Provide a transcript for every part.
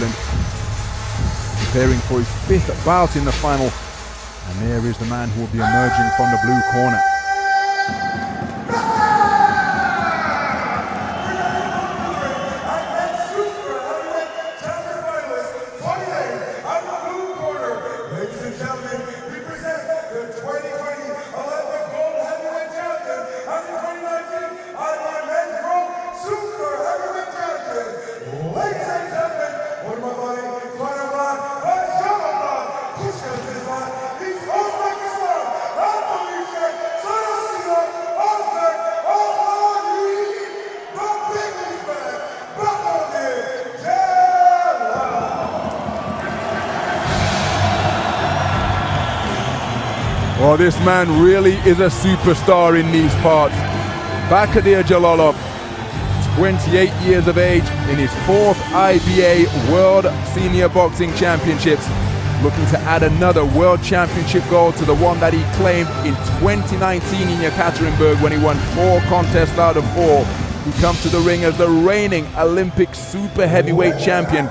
Zealand, preparing for his 5th bout in the final. And there is the man who will be emerging from the blue corner. Well, this man really is a superstar in these parts. Bahodirni Jalolov, 28 years of age, in his 4th IBA World Senior Boxing Championships, looking to add another World Championship gold to the one that he claimed in 2019 in Yekaterinburg when he won 4 contests out of 4. He comes to the ring as the reigning Olympic super heavyweight champion.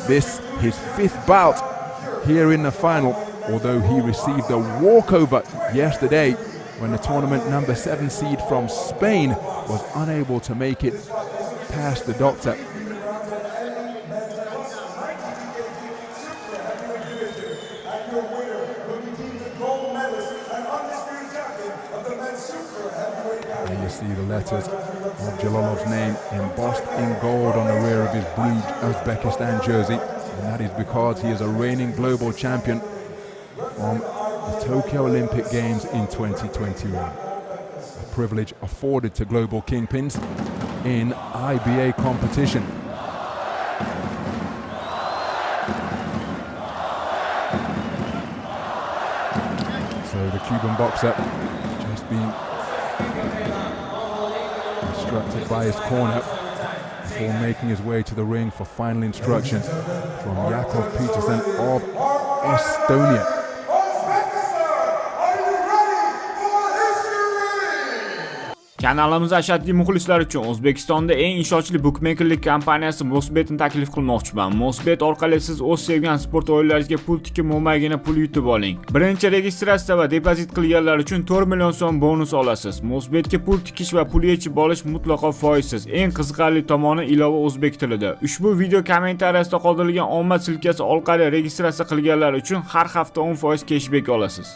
This his 5th bout here in the final, although he received a walkover yesterday when the tournament number 7 seed from Spain was unable to make it past the doctor. There you see the letters of Jalolov's name embossed in gold on the rear of his blue Uzbekistan jersey, and that is because he is a reigning global champion from the Tokyo Olympic Games in 2021. A privilege afforded to global kingpins in IBA competition. So the Cuban boxer just being instructed by his corner before making his way to the ring for final instructions from Yakov Peterson of Estonia. Kanalimiz ashaddiy muxlislar uchun O'zbekistonda eng ishonchli bukmekerlik kompaniyasi Mosbetni taklif qilmoqchiman. Mosbet orqali siz o'z sevgan sport o'yinlariga pul tikib mo'maygina pul yutib oling. Birinchi registratsiya va depozit qilganlar uchun 4 million so'm bonus olasiz. Mosbetga pul tikish va pul yechib olish mutlaqo foizsiz. Eng qiziqarli tomoni ilova o'zbek tilida. Ushbu video kommentariyasida qoldirilgan omad silkasi orqali registratsiya qilganlar uchun har hafta 10% cashback olasiz.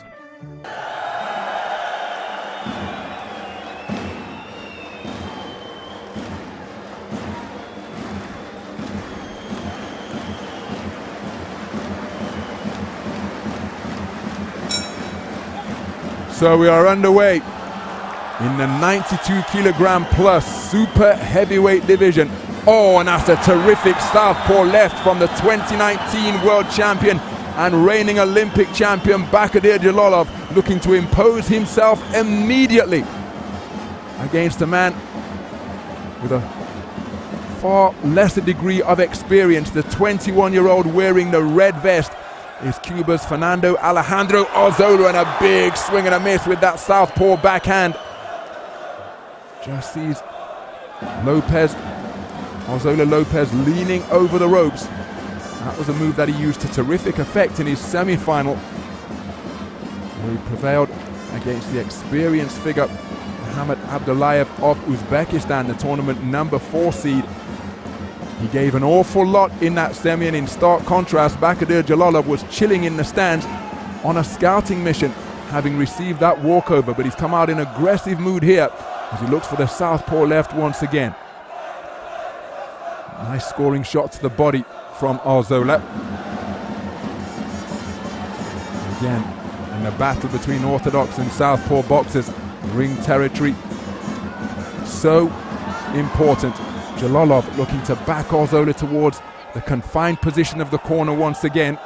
So we are underway in the 92 kilogram plus super heavyweight division. Oh, and that's a terrific southpaw left from the 2019 world champion and reigning Olympic champion Bahodirni Jalolov, looking to impose himself immediately against a man with a far lesser degree of experience. The 21-year-old wearing the red vest is Cuba's Fernando Alejandro Arzola, and a big swing and a miss with that southpaw backhand. Just sees Arzola Lopez leaning over the ropes. That was a move that he used to terrific effect in his semi-final, where he prevailed against the experienced figure Muhammad Abdullayev of Uzbekistan, the tournament number 4 seed. He gave an awful lot in that semi, and in stark contrast, Bahodirni Jalolov was chilling in the stands on a scouting mission, having received that walkover, but he's come out in aggressive mood here as he looks for the southpaw left once again. Nice scoring shot to the body from Arzola. Again, in the battle between orthodox and southpaw boxers, ring territory so important. Jalolov looking to back Arzola towards the confined position of the corner once again.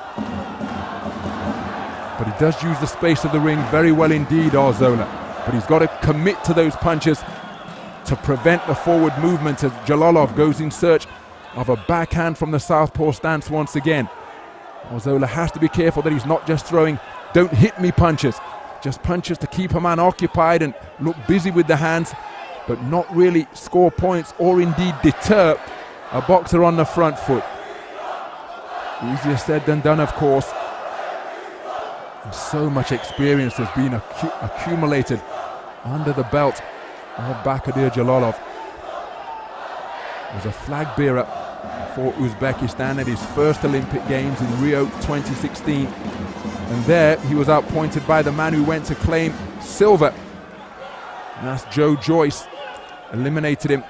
But he does use the space of the ring very well indeed, Arzola. But he's got to commit to those punches to prevent the forward movement as Jalolov goes in search of a backhand from the southpaw stance once again. Arzola has to be careful that he's not just throwing don't hit me punches, just punches to keep a man occupied and look busy with the hands, but not really score points or indeed deter a boxer on the front foot. Easier said than done, of course. And so much experience has been accumulated under the belt of Bahodir Jalolov. He was a flag bearer for Uzbekistan at his first Olympic Games in Rio 2016. And there he was outpointed by the man who went to claim silver. And that's Joe Joyce. Eliminated him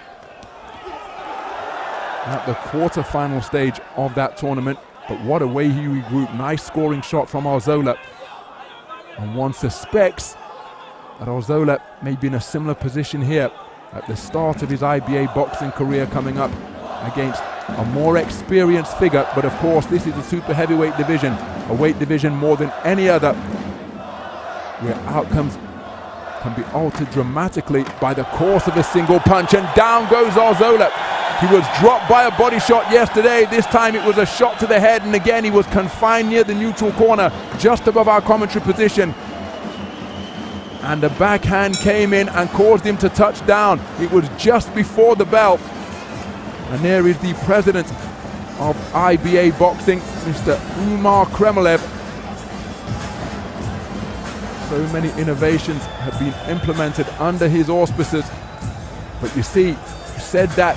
at the quarter-final stage of that tournament. But what a way he regrouped. Nice scoring shot from Arzola. And one suspects that Arzola may be in a similar position here at the start of his IBA boxing career, coming up against a more experienced figure. But of course, this is a super heavyweight division, a weight division more than any other, where outcomes can be altered dramatically by the course of a single punch. And down goes Arzola. He was dropped by a body shot yesterday. This time it was a shot to the head, and again he was confined near the neutral corner, just above our commentary position. And the backhand came in and caused him to touch down. It was just before the bell. And there is the president of IBA Boxing, Mr. Umar Kremlev. So many innovations have been implemented under his auspices. But you see, he said that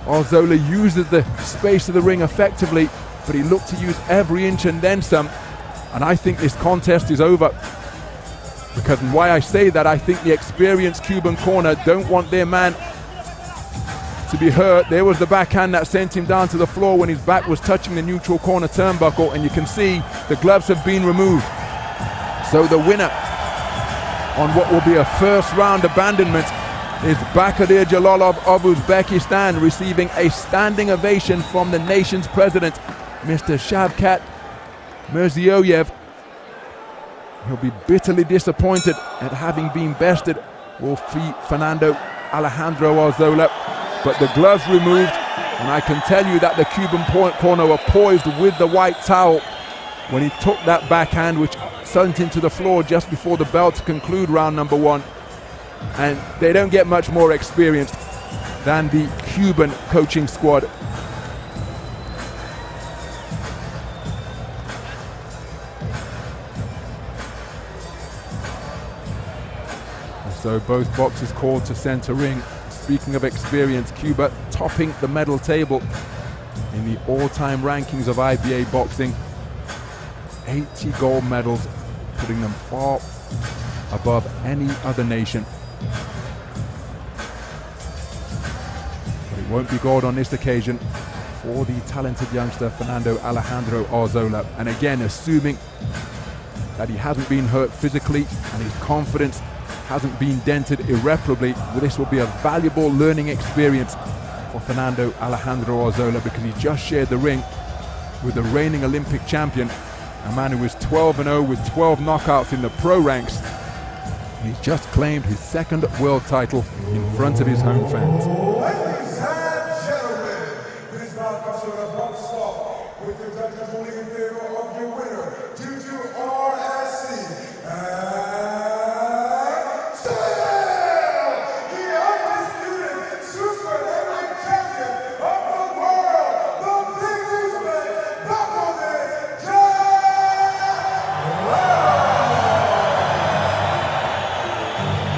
Arzola uses the space of the ring effectively, but he looked to use every inch and then some. And I think this contest is over. Because why I say that, I think the experienced Cuban corner don't want their man to be hurt. There was the backhand that sent him down to the floor when his back was touching the neutral corner turnbuckle, and you can see the gloves have been removed. So the winner on what will be a first round abandonment is Bahodir Jalolov of Uzbekistan, receiving a standing ovation from the nation's president, Mr. Shavkat Mirziyoev. He'll be bitterly disappointed at having been bested. Will feed Fernando Alejandro Arzola, but the gloves removed, and I can tell you that the Cuban corner were poised with the white towel when he took that backhand, which sent him to the floor just before the bell to conclude round number one. And they don't get much more experienced than the Cuban coaching squad. So both boxers called to center ring. Speaking of experience, Cuba topping the medal table in the all-time rankings of IBA boxing. 80 gold medals, putting them far above any other nation. But it won't be gold on this occasion for the talented youngster Fernando Alejandro Arzola. And again, assuming that he hasn't been hurt physically and his confidence hasn't been dented irreparably, this will be a valuable learning experience for Fernando Alejandro Arzola, because he just shared the ring with the reigning Olympic champion, a man who is 12-0 with 12 knockouts in the pro ranks. He's just claimed his second world title in front of his home fans. Ladies and gentlemen, this bout comes to a box stop with the judges ruling in favor of your winner due to RSC.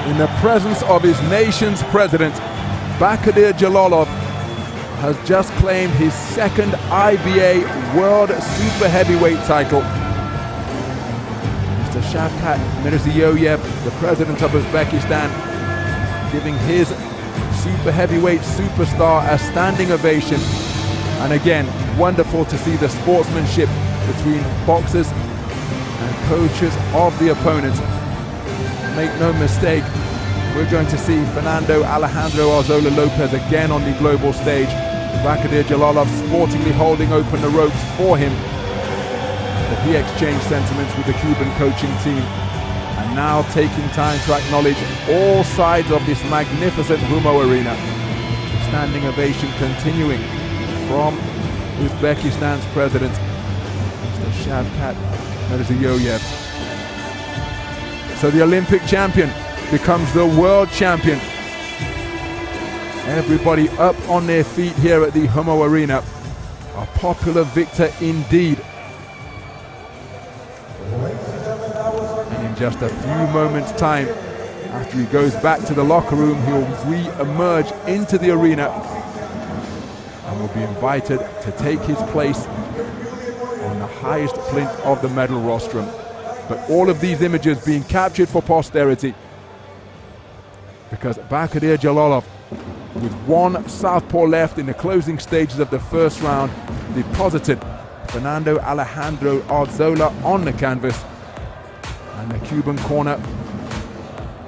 In the presence of his nation's president, Bahodir Jalolov has just claimed his second IBA World Super Heavyweight title. Mr. Shavkat Mirziyoev, the president of Uzbekistan, giving his super heavyweight superstar a standing ovation. And again, wonderful to see the sportsmanship between boxers and coaches of the opponent. Make no mistake, we're going to see Fernando Alejandro Arzola Lopez again on the global stage. Bahodir Jalolov sportingly holding open the ropes for him. But he exchanged sentiments with the Cuban coaching team, and now taking time to acknowledge all sides of this magnificent Humo arena. The standing ovation continuing from Uzbekistan's president, Mr. Shavkat Mirziyoev. So the Olympic champion becomes the world champion. Everybody up on their feet here at the Humo Arena. A popular victor indeed. And in just a few moments' time, after he goes back to the locker room, he'll re-emerge into the arena and will be invited to take his place on the highest plinth of the medal rostrum. But all of these images being captured for posterity, because Bahodir Jalolov, with one southpaw left in the closing stages of the first round, deposited Fernando Alejandro Arzola on the canvas, and the Cuban corner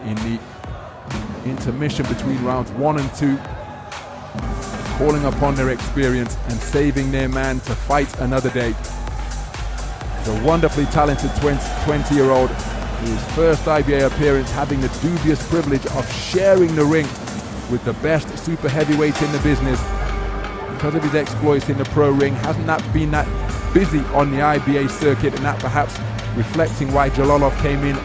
in the intermission between rounds 1 and 2, calling upon their experience and saving their man to fight another day. The wonderfully talented 20-year-old, his first IBA appearance, having the dubious privilege of sharing the ring with the best super heavyweight in the business. Because of his exploits in the pro ring, hasn't been that busy on the IBA circuit, and that perhaps reflecting why Jalolov came in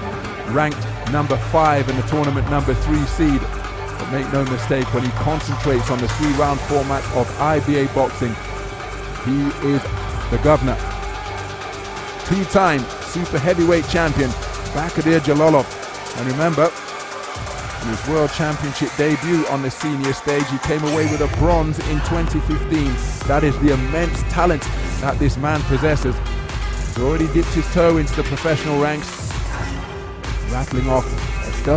ranked number 5 in the tournament, number 3 seed. But make no mistake, when he concentrates on the 3-round format of IBA boxing, he is the governor. 2-time super heavyweight champion Bahodir Jalolov. And remember, his world championship debut on the senior stage, he came away with a bronze in 2015. That is the immense talent that this man possesses. He's already dipped his toe into the professional ranks, rattling off